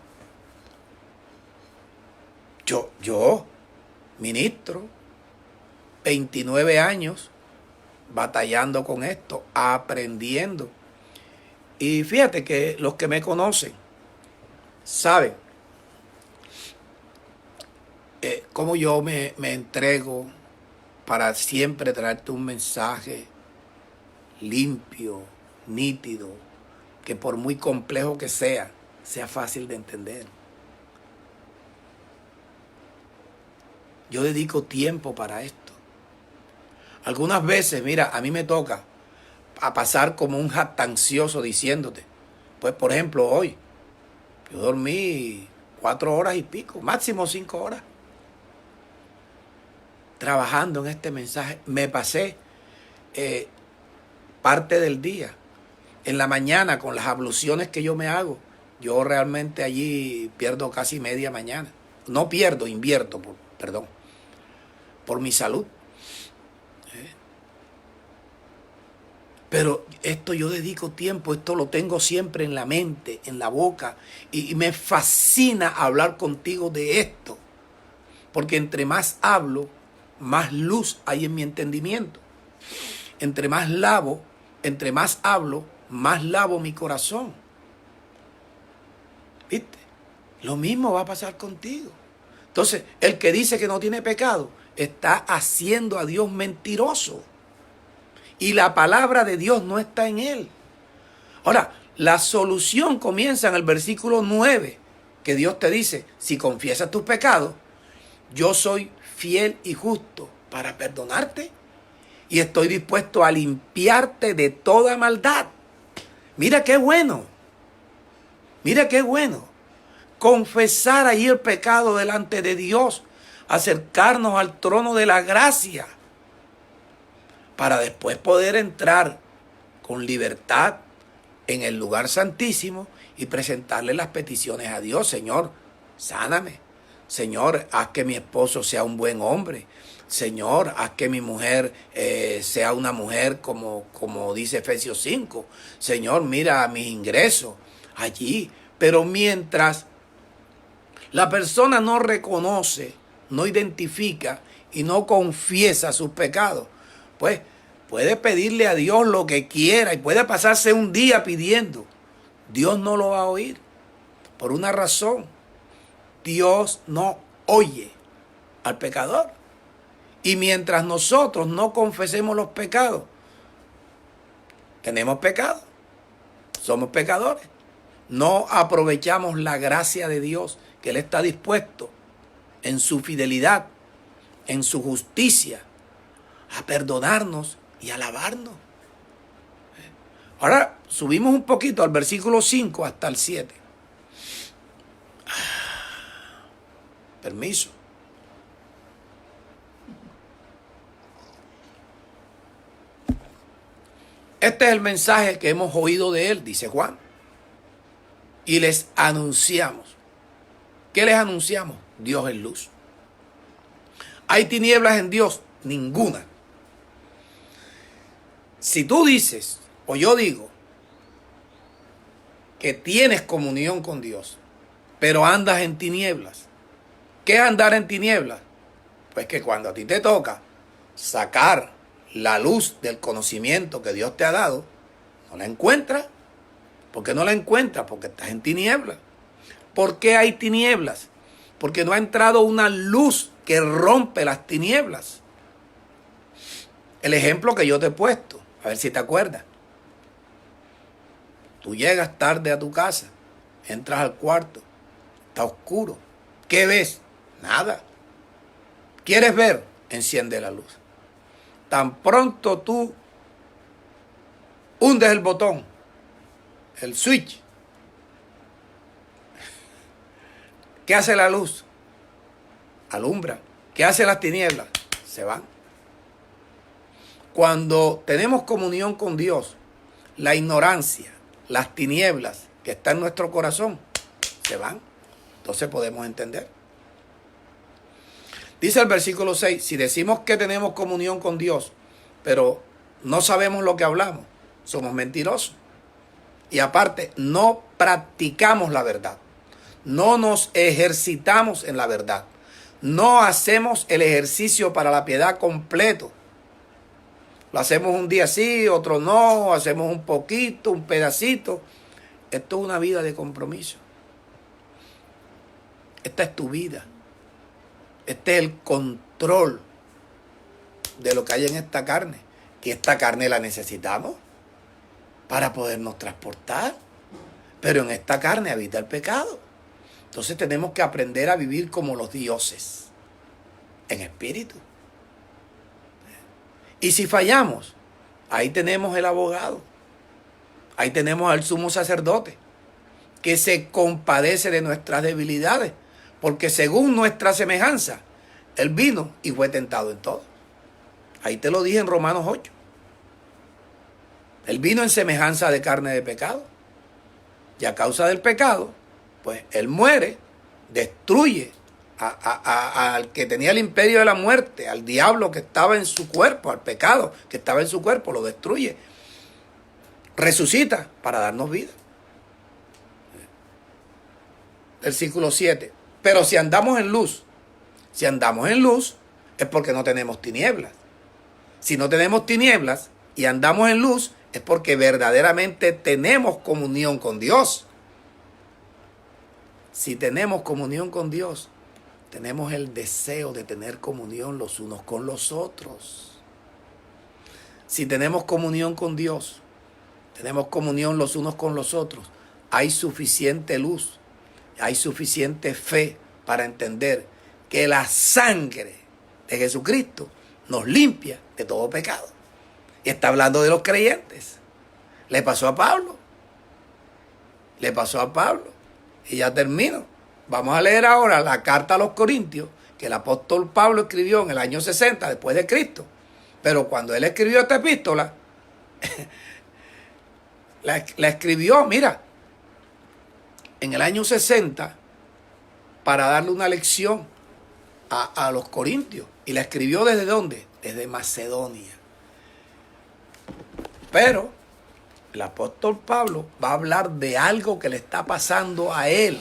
Yo, ministro, 29 años batallando con esto, aprendiendo. Y fíjate que los que me conocen saben cómo yo me entrego para siempre traerte un mensaje limpio, nítido, que por muy complejo que sea fácil de entender. Yo dedico tiempo para esto. Algunas veces, mira, a mí me toca a pasar como un jactancioso diciéndote, pues por ejemplo hoy, yo dormí 4 horas y pico, máximo 5 horas, trabajando en este mensaje. Me pasé parte del día. En la mañana, con las abluciones que yo me hago, yo realmente allí pierdo casi media mañana. No pierdo, invierto, por mi salud. Pero esto yo dedico tiempo, esto lo tengo siempre en la mente, en la boca, y me fascina hablar contigo de esto. Porque entre más hablo, más luz hay en mi entendimiento. Entre más hablo, más lavo mi corazón. ¿Viste? Lo mismo va a pasar contigo. Entonces, el que dice que no tiene pecado, está haciendo a Dios mentiroso. Y la palabra de Dios no está en él. Ahora, la solución comienza en el versículo 9, que Dios te dice, si confiesas tus pecados, yo soy fiel y justo para perdonarte y estoy dispuesto a limpiarte de toda maldad. Mira qué bueno. Mira qué bueno. Confesar ahí el pecado delante de Dios, acercarnos al trono de la gracia, para después poder entrar con libertad en el lugar santísimo y presentarle las peticiones a Dios. Señor, sáname. Señor, haz que mi esposo sea un buen hombre. Señor, haz que mi mujer sea una mujer como dice Efesios 5. Señor, mira mis ingresos allí. Pero mientras la persona no reconoce, no identifica y no confiesa sus pecados, pues puede pedirle a Dios lo que quiera y puede pasarse un día pidiendo. Dios no lo va a oír por una razón. Dios no oye al pecador. Y mientras nosotros no confesemos los pecados, tenemos pecado. Somos pecadores. No aprovechamos la gracia de Dios, que Él está dispuesto en su fidelidad, en su justicia, a perdonarnos y a alabarnos. Ahora subimos un poquito al versículo 5 hasta el 7. Permiso. Este es el mensaje que hemos oído de él, dice Juan. Y les anunciamos. ¿Qué les anunciamos? Dios es luz. ¿Hay tinieblas en Dios? Ninguna. Si tú dices, o yo digo, que tienes comunión con Dios, pero andas en tinieblas, ¿qué es andar en tinieblas? Pues que cuando a ti te toca sacar la luz del conocimiento que Dios te ha dado, no la encuentras. ¿Por qué no la encuentras? Porque estás en tinieblas. ¿Por qué hay tinieblas? Porque no ha entrado una luz que rompe las tinieblas. El ejemplo que yo te he puesto, a ver si te acuerdas. Tú llegas tarde a tu casa, entras al cuarto, está oscuro. ¿Qué ves? Nada. ¿Quieres ver? Enciende la luz. Tan pronto tú hundes el botón, el switch, ¿qué hace la luz? Alumbra. ¿Qué hace las tinieblas? Se van. Cuando tenemos comunión con Dios, la ignorancia, las tinieblas que están en nuestro corazón, se van. Entonces podemos entender. Dice el versículo 6, si decimos que tenemos comunión con Dios, pero no sabemos lo que hablamos, somos mentirosos. Y aparte, no practicamos la verdad. No nos ejercitamos en la verdad. No hacemos el ejercicio para la piedad completo. Lo hacemos un día sí, otro no, hacemos un poquito, un pedacito. Esto es una vida de compromiso. Esta es tu vida. Este es el control de lo que hay en esta carne. Que esta carne la necesitamos para podernos transportar. Pero en esta carne habita el pecado. Entonces tenemos que aprender a vivir como los dioses, en espíritu. Y si fallamos, ahí tenemos el abogado. Ahí tenemos al sumo sacerdote, que se compadece de nuestras debilidades, porque según nuestra semejanza, Él vino y fue tentado en todo. Ahí te lo dije en Romanos 8. Él vino en semejanza de carne de pecado. Y a causa del pecado, pues Él muere, destruye al que tenía el imperio de la muerte, al diablo que estaba en su cuerpo, al pecado que estaba en su cuerpo, lo destruye. Resucita para darnos vida. Versículo 7. Pero si andamos en luz es porque no tenemos tinieblas. Si no tenemos tinieblas y andamos en luz es porque verdaderamente tenemos comunión con Dios. Si tenemos comunión con Dios, tenemos el deseo de tener comunión los unos con los otros. Si tenemos comunión con Dios, tenemos comunión los unos con los otros, hay suficiente luz, hay suficiente fe para entender que la sangre de Jesucristo nos limpia de todo pecado. Y está hablando de los creyentes. Le pasó a Pablo. Y ya termino. Vamos a leer ahora la carta a los Corintios que el apóstol Pablo escribió en el año 60 después de Cristo. Pero cuando él escribió esta epístola, la escribió, mira, en el año 60 para darle una lección a los corintios. Y la escribió ¿desde dónde? Desde Macedonia. Pero el apóstol Pablo va a hablar de algo que le está pasando a él.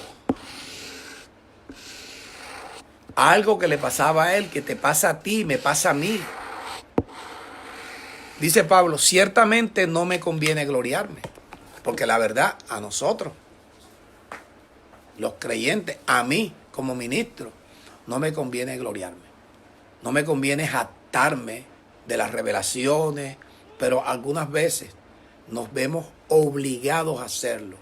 Algo que le pasaba a él, que te pasa a ti, me pasa a mí. Dice Pablo, ciertamente no me conviene gloriarme, porque la verdad a nosotros, los creyentes, a mí como ministro, no me conviene gloriarme. No me conviene jactarme de las revelaciones, pero algunas veces nos vemos obligados a hacerlo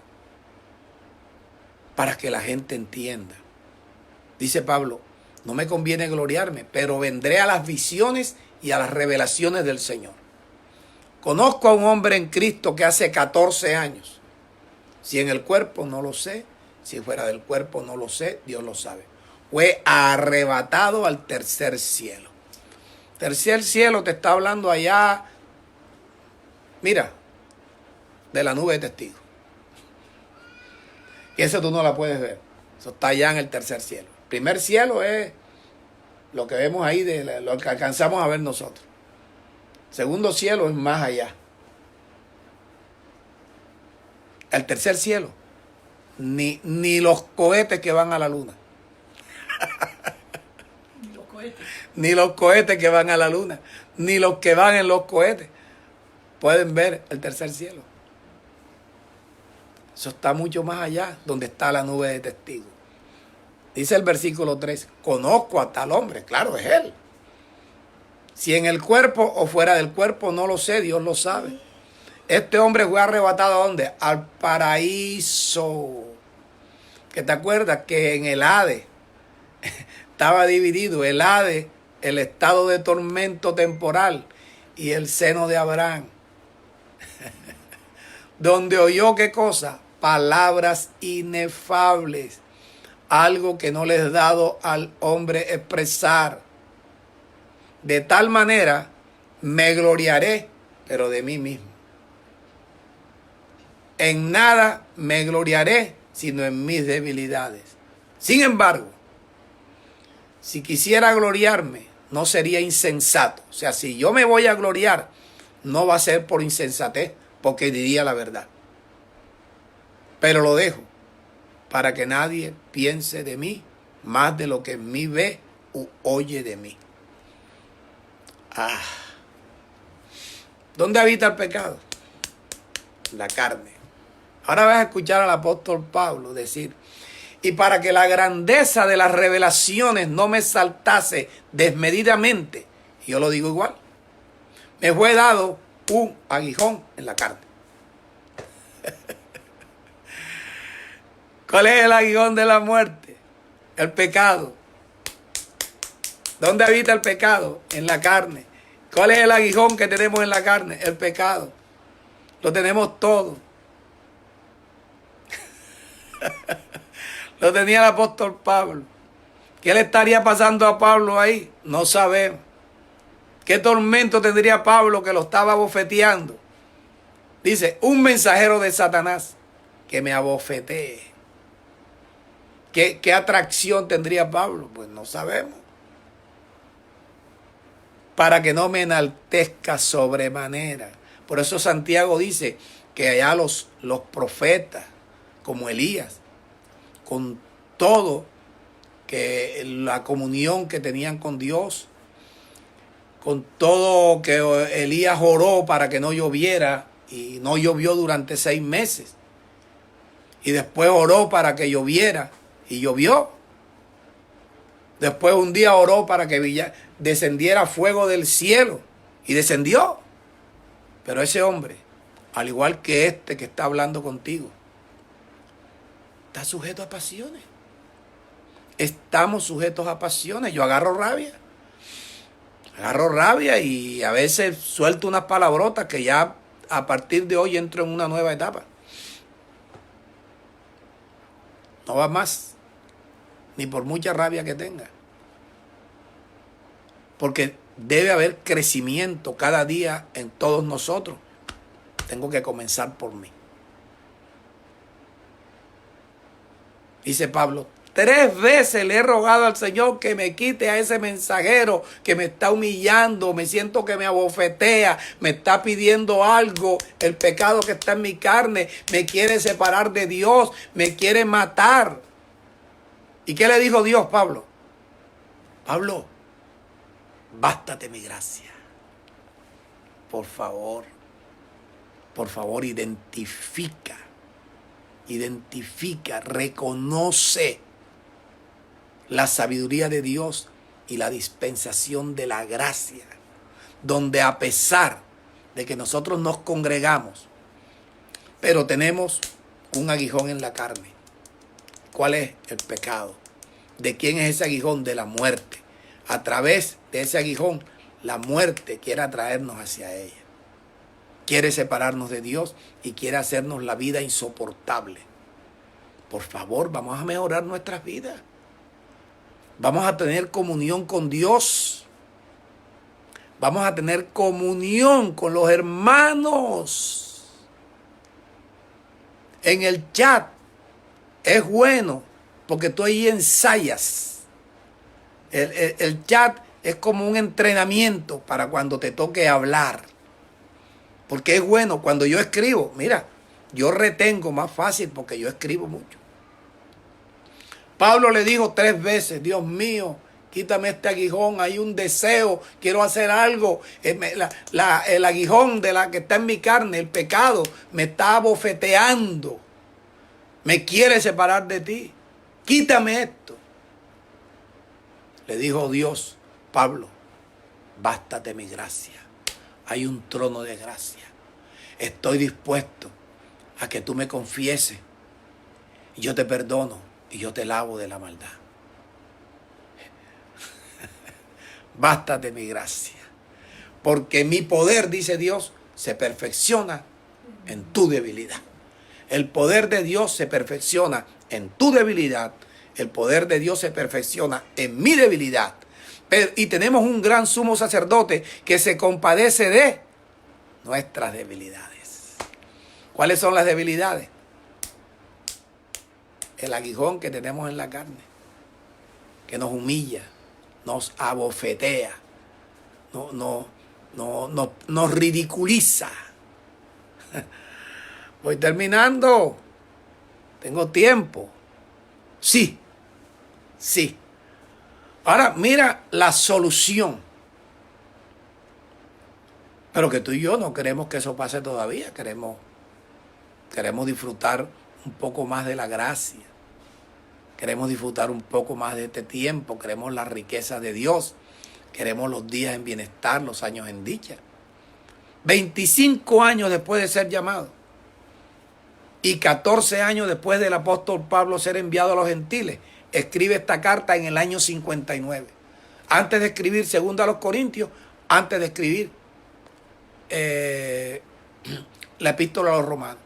para que la gente entienda. Dice Pablo, no me conviene gloriarme, pero vendré a las visiones y a las revelaciones del Señor. Conozco a un hombre en Cristo que hace 14 años. Si en el cuerpo, no lo sé. Si fuera del cuerpo, no lo sé. Dios lo sabe. Fue arrebatado al tercer cielo. Tercer cielo te está hablando allá, mira, de la nube de testigos. Y eso tú no la puedes ver. Eso está allá en el tercer cielo. El primer cielo es lo que vemos ahí, de lo que alcanzamos a ver nosotros. Segundo cielo es más allá. El tercer cielo, ni los cohetes que van a la luna. Ni los cohetes que van a la luna, ni los que van en los cohetes pueden ver el tercer cielo. Eso está mucho más allá, donde está la nube de testigos. Dice el versículo 3, conozco a tal hombre, claro, es él. Si en el cuerpo o fuera del cuerpo, no lo sé, Dios lo sabe. Este hombre fue arrebatado ¿a dónde? Al paraíso. ¿Que te acuerdas? Que en el Hades estaba dividido. El Hades, el estado de tormento temporal, y el seno de Abraham. Donde oyó, ¿qué cosa? Palabras inefables. Algo que no les es dado al hombre expresar. De tal manera, me gloriaré, pero de mí mismo. En nada me gloriaré, sino en mis debilidades. Sin embargo, si quisiera gloriarme, no sería insensato. O sea, si yo me voy a gloriar, no va a ser por insensatez, porque diría la verdad. Pero lo dejo para que nadie piense de mí más de lo que en mí ve u oye de mí. ¿Dónde habita el pecado? La carne. Ahora vas a escuchar al apóstol Pablo decir: y para que la grandeza de las revelaciones no me saltase desmedidamente, y yo lo digo igual, me fue dado un aguijón en la carne. ¿Cuál es el aguijón de la muerte? El pecado. ¿Dónde habita el pecado? En la carne. ¿Cuál es el aguijón que tenemos en la carne? El pecado. Lo tenemos todo. Lo tenía el apóstol Pablo. ¿Qué le estaría pasando a Pablo ahí? No sabemos. ¿Qué tormento tendría Pablo que lo estaba abofeteando? Dice, un mensajero de Satanás que me abofetee. ¿Qué atracción tendría Pablo? Pues no sabemos. Para que no me enaltezca sobremanera. Por eso Santiago dice que allá los profetas, como Elías, con todo que la comunión que tenían con Dios, con todo que Elías oró para que no lloviera, y no llovió durante 6 meses, y después oró para que lloviera, y llovió. Después un día oró para que descendiera fuego del cielo, y descendió. Pero ese hombre, al igual que este que está hablando contigo, está sujeto a pasiones. Estamos sujetos a pasiones. Yo agarro rabia y a veces suelto unas palabrotas que ya a partir de hoy entro en una nueva etapa. No va más, ni por mucha rabia que tenga. Porque debe haber crecimiento cada día en todos nosotros. Tengo que comenzar por mí. Dice Pablo, 3 veces le he rogado al Señor que me quite a ese mensajero que me está humillando, me siento que me abofetea, me está pidiendo algo, el pecado que está en mi carne, me quiere separar de Dios, me quiere matar. ¿Y qué le dijo Dios, Pablo? Pablo, bástate mi gracia. Por favor, identifica, reconoce la sabiduría de Dios y la dispensación de la gracia, donde a pesar de que nosotros nos congregamos, pero tenemos un aguijón en la carne. ¿Cuál es? El pecado. ¿De quién es ese aguijón? De la muerte. A través de ese aguijón, la muerte quiere atraernos hacia ella. Quiere separarnos de Dios y quiere hacernos la vida insoportable. Por favor, vamos a mejorar nuestras vidas. Vamos a tener comunión con Dios. Vamos a tener comunión con los hermanos. En el chat es bueno porque tú ahí ensayas. El chat es como un entrenamiento para cuando te toque hablar. Porque es bueno cuando yo escribo. Mira, yo retengo más fácil porque yo escribo mucho. Pablo le dijo 3 veces, Dios mío, quítame este aguijón, hay un deseo, quiero hacer algo. El aguijón de la que está en mi carne, el pecado, me está abofeteando. Me quiere separar de ti. Quítame esto. Le dijo Dios, Pablo, bástate mi gracia. Hay un trono de gracia. Estoy dispuesto a que tú me confieses y yo te perdono y yo te lavo de la maldad. Bástate mi gracia. Porque mi poder, dice Dios, se perfecciona en tu debilidad. El poder de Dios se perfecciona en tu debilidad. El poder de Dios se perfecciona en mi debilidad. Y tenemos un gran sumo sacerdote que se compadece de nuestras debilidades. ¿Cuáles son las debilidades? El aguijón que tenemos en la carne, que nos humilla, nos abofetea, nos ridiculiza. Voy terminando. Tengo tiempo. Sí. Ahora mira la solución. Pero que tú y yo no queremos que eso pase todavía. Queremos disfrutar un poco más de la gracia. Queremos disfrutar un poco más de este tiempo. Queremos la riqueza de Dios. Queremos los días en bienestar, los años en dicha. 25 años después de ser llamado y 14 años después del apóstol Pablo ser enviado a los gentiles, escribe esta carta en el año 59. Antes de escribir 2 a los Corintios, antes de escribir la epístola a los romanos.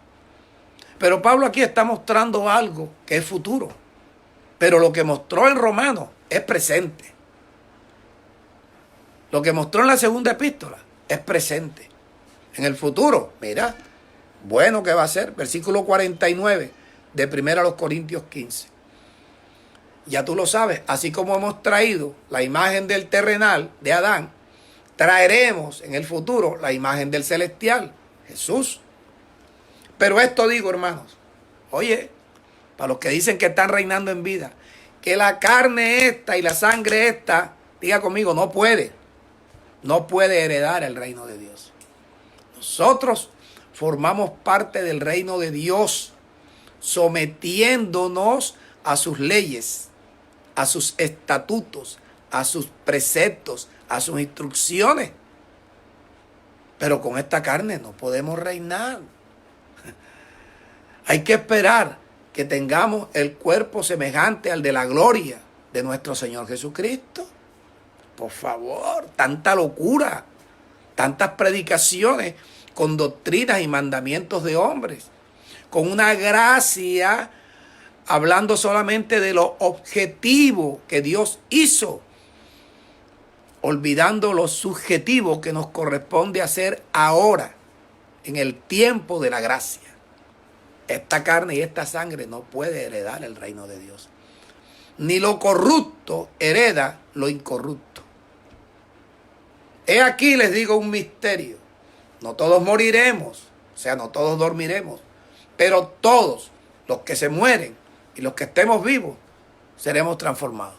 Pero Pablo aquí está mostrando algo que es futuro. Pero lo que mostró en Romanos es presente. Lo que mostró en la segunda epístola es presente. En el futuro, mira, bueno que va a ser, versículo 49 de 1 a los Corintios 15. Ya tú lo sabes, así como hemos traído la imagen del terrenal de Adán, traeremos en el futuro la imagen del celestial, Jesús. Pero esto digo, hermanos, oye, para los que dicen que están reinando en vida, que la carne esta y la sangre esta, diga conmigo, no puede heredar el reino de Dios. Nosotros formamos parte del reino de Dios, sometiéndonos a sus leyes, a sus estatutos, a sus preceptos, a sus instrucciones. Pero con esta carne no podemos reinar. Hay que esperar que tengamos el cuerpo semejante al de la gloria de nuestro Señor Jesucristo. Por favor, tanta locura, tantas predicaciones con doctrinas y mandamientos de hombres, con una gracia hablando solamente de lo objetivo que Dios hizo, olvidando lo subjetivo que nos corresponde hacer ahora, en el tiempo de la gracia. Esta carne y esta sangre no puede heredar el reino de Dios. Ni lo corrupto hereda lo incorrupto. He aquí les digo un misterio. No todos moriremos, o sea, no todos dormiremos, pero todos los que se mueren y los que estemos vivos seremos transformados.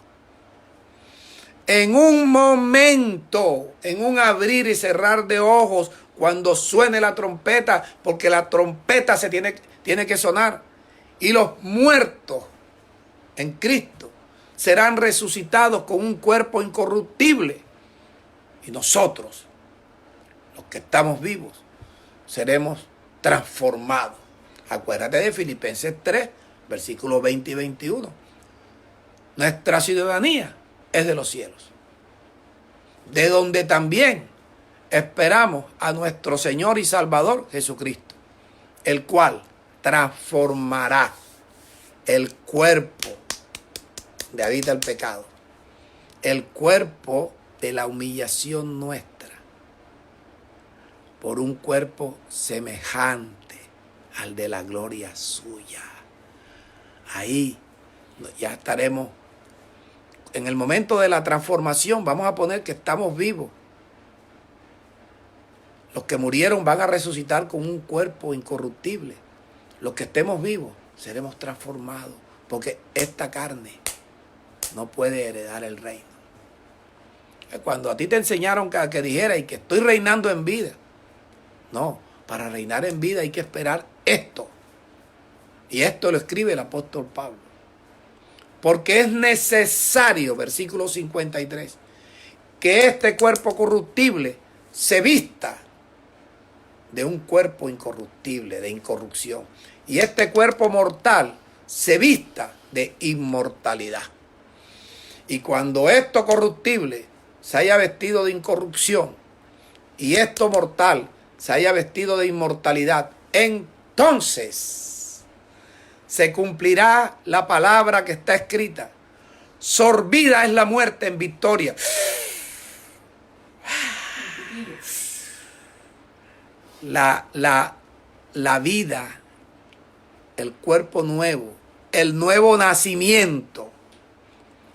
En un momento, en un abrir y cerrar de ojos, cuando suene la trompeta, porque la trompeta se tiene que sonar, y los muertos en Cristo serán resucitados con un cuerpo incorruptible, y nosotros, los que estamos vivos, seremos transformados. Acuérdate de Filipenses 3, versículos 20 y 21. Nuestra ciudadanía es de los cielos, de donde también esperamos a nuestro Señor y Salvador Jesucristo, el cual transformará el cuerpo de habita el pecado, el cuerpo de la humillación nuestra, por un cuerpo semejante al de la gloria suya. Ahí ya estaremos. En el momento de la transformación vamos a poner que estamos vivos. Los que murieron van a resucitar con un cuerpo incorruptible. Los que estemos vivos seremos transformados, porque esta carne no puede heredar el reino. Cuando a ti te enseñaron que dijera y que estoy reinando en vida, no, para reinar en vida hay que esperar esto. Y esto lo escribe el apóstol Pablo. Porque es necesario, versículo 53, que este cuerpo corruptible se vista de un cuerpo incorruptible, de incorrupción. Y este cuerpo mortal se vista de inmortalidad. Y cuando esto corruptible se haya vestido de incorrupción y esto mortal se haya vestido de inmortalidad, entonces se cumplirá la palabra que está escrita. Sorbida es la muerte en victoria. La vida, el cuerpo nuevo, el nuevo nacimiento,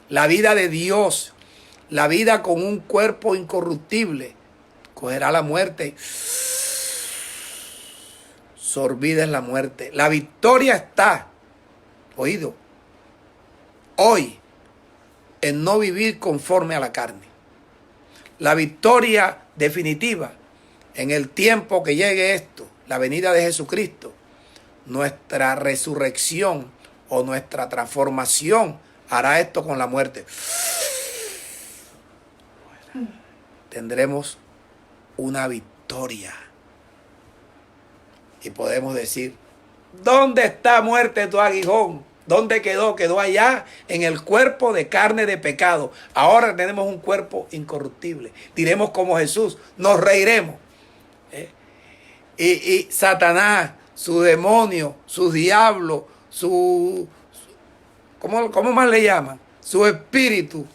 la vida de Dios, la vida con un cuerpo incorruptible, cogerá la muerte. Sorbida es la muerte. La victoria está, oído, hoy, en no vivir conforme a la carne. La victoria definitiva en el tiempo que llegue esto, la venida de Jesucristo, nuestra resurrección o nuestra transformación hará esto con la muerte. Tendremos una victoria. Y podemos decir, ¿dónde está, muerte, tu aguijón? ¿Dónde quedó? Quedó allá en el cuerpo de carne de pecado. Ahora tenemos un cuerpo incorruptible. Diremos como Jesús, nos reiremos. Y Satanás, su demonio, su diablo, ¿cómo más le llaman? Su espíritu,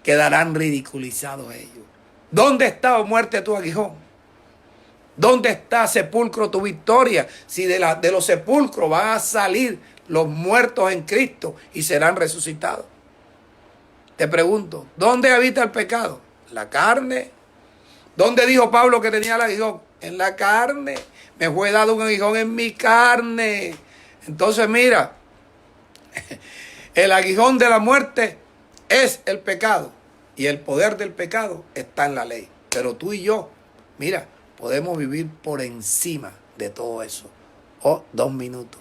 quedarán ridiculizados ellos. ¿Dónde está, oh muerte, tu aguijón? ¿Dónde está, sepulcro, tu victoria? Si de los sepulcros van a salir los muertos en Cristo y serán resucitados. Te pregunto, ¿dónde habita el pecado? ¿La carne? ¿Dónde dijo Pablo que tenía el aguijón? En la carne. Me fue dado un aguijón en mi carne. Entonces mira, el aguijón de la muerte es el pecado. Y el poder del pecado está en la ley. Pero tú y yo, mira, podemos vivir por encima de todo eso. 2 minutos.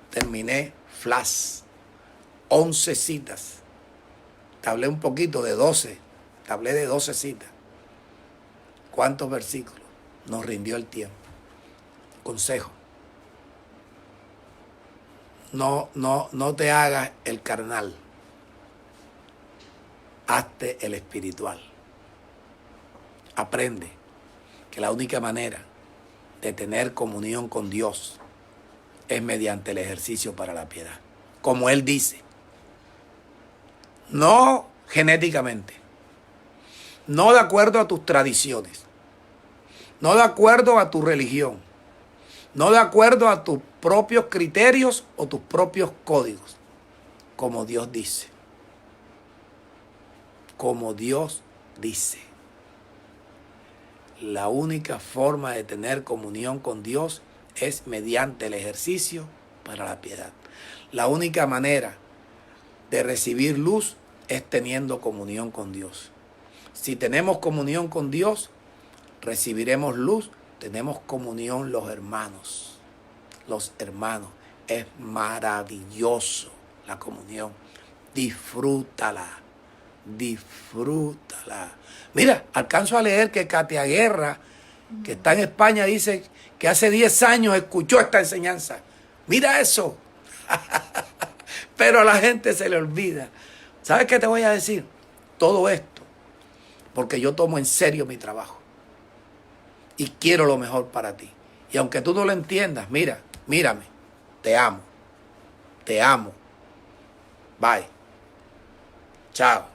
Terminé flash. 11 citas. Te hablé un poquito de 12. Te hablé de 12 citas. ¿Cuántos versículos? Nos rindió el tiempo. Consejo. No te hagas el carnal. Hazte el espiritual. Aprende que la única manera de tener comunión con Dios es mediante el ejercicio para la piedad. Como Él dice. No genéticamente. No de acuerdo a tus tradiciones. No de acuerdo a tu religión. No de acuerdo a tus propios criterios o tus propios códigos. Como Dios dice. Como Dios dice. La única forma de tener comunión con Dios es mediante el ejercicio para la piedad. La única manera de recibir luz es teniendo comunión con Dios. Si tenemos comunión con Dios, recibiremos luz, tenemos comunión los hermanos. Los hermanos, es maravilloso la comunión. Disfrútala, disfrútala. Mira, alcanzo a leer que Katia Guerra, que está en España, dice que hace 10 años escuchó esta enseñanza. Mira eso. Pero a la gente se le olvida. ¿Sabes qué te voy a decir? Todo esto porque yo tomo en serio mi trabajo y quiero lo mejor para ti. Y aunque tú no lo entiendas, mírame, te amo, te amo. Bye. Chao.